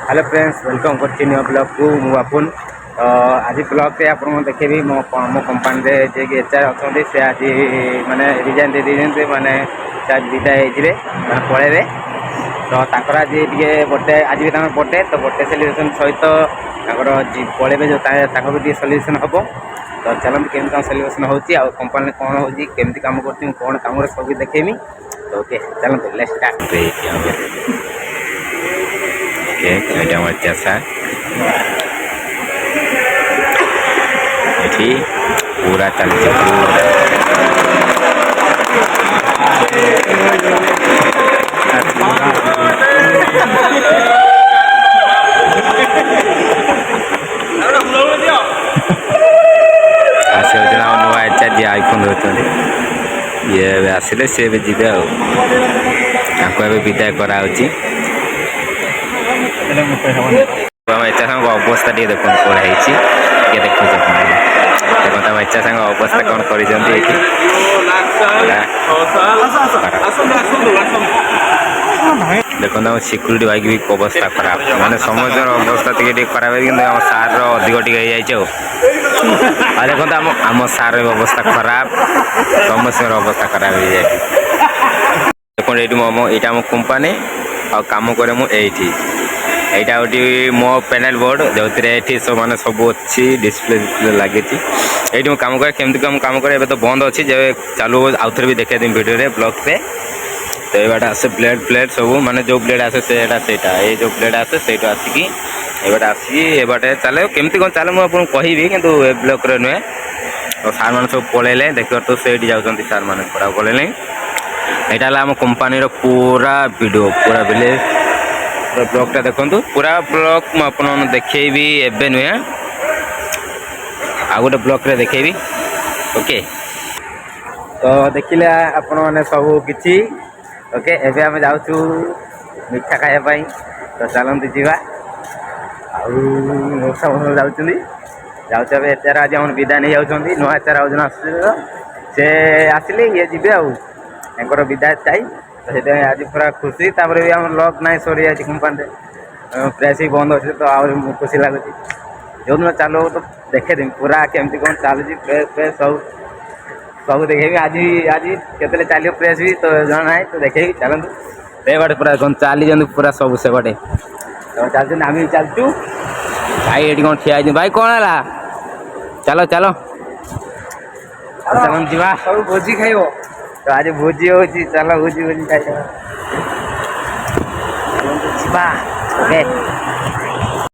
Hello friends welcome करछि new blog को मु बापुन तो आज ब्लॉग से आप देखेबी मो कंपनी रे जे एचआर अच्छा से आज माने रिजाइन दे दे माने आज विदाय होइजिबे माने पळेबे तो ताकर आज टिके बर्थडे आज भी ताकर बर्थडे तो बर्थडे सेलिब्रेशन सहित ताकर पळेबे जो ताको भी सेलिब्रेशन हबो तो चलम केमती काम सेलिब्रेशन होची आ कंपनी कोन होची केमती काम करछि कोन काम रे सब देखेमी तो ओके चलम लेट्स स्टार्ट এটা আমার চাষা এটি পুরা চালছে আসে হচ্ছে আমার নূয়া এচার যে আইফোন ধরুଛନ୍ତି ইয়ে ଏବେ ଆସିଲେ ସେ ଏବେ ଯିବେ ଆଉ ତାଙ୍କୁ ଏବେ ବିଦାୟ କରାହେଉଛି बच्चा सांग अवस्था टे देख कौन है देखो देखो बच्चा सांग अवस्था कौन कर देखो सिक्यूरीटी बाइक भी अवस्था खराब माने समस्त अवस्था टे खराब है कि सार अधिक टे देखो आम सार अवस्था खराब समस्त अवस्था खराब हो जाए देखो ये आम कंपनी आ कम करे मुझे এইটা গোটি মো প্যানেল বোর্ড যে এটি সব মানে সব অছি ডিসপ্লে ডিসপ্লে লাগিছি এইটি মু কাম করে কেমতি কাম করে এবে তো বন্ধ আছে যে চালু আউথরে भी দেখাই দিম ভিডিও রে ব্লগ पे তো এবাটা আছে প্লেট প্লেট সব মানে যে প্লেট আছে সেটা এই যে প্লেট আছে সেইটা আসি কি এবাটা আসি এবাটা চালে কেমতি কোন চালে মু আপন কহিবি কিন্তু এ ব্লগ রে নয় তো সার মানে সব পড়াইলে দেখো তো সেইটি যাউଛନ୍ତି সার মানে পড়া পড়াইলে এটা হলা ଆମ कंपनी रो पूरा वीडियो पूरा बेले ब्लॉगटा देखो पूरा ब्लॉग मुझे देखेबी एवं नुहे आ गोटे ब्लॉग रे देखेबी ओके तो देखिले आपण मैंने सब किछि ओके एबे हम जाउछु मिठा खाया पाई तो चलंती जीवा आउ सब जाउछंदी जाउछ एबे एचार आज हम विदाय नहीं जाउछंदी नुआ एचार आउजन आसले से आसिले ये जिबे आउ एंकर विदाय चाहि तो आज पूरा खुशी तापर भी आम लक ना सरी आज कंपानी प्रेस ही बंद अच्छे तो आ खुशी लगुच जो दिन चालू तो देखे पूरा केमती कौन चलुची प्रेस प्रेस सब सब देखे आज आज के चलो प्रेस भी तो जाना है तो देखे चलते से बाटे पूरा कौन चली जाती पूरा सब से बाटे तो चलते आम भी चलचु भाई ये कौन ठिया भाई कौन है चलो चलो चल जा सब भोजी खाइब तो आज भोजी हो चलो भोजी भोजी खाइबा ओके।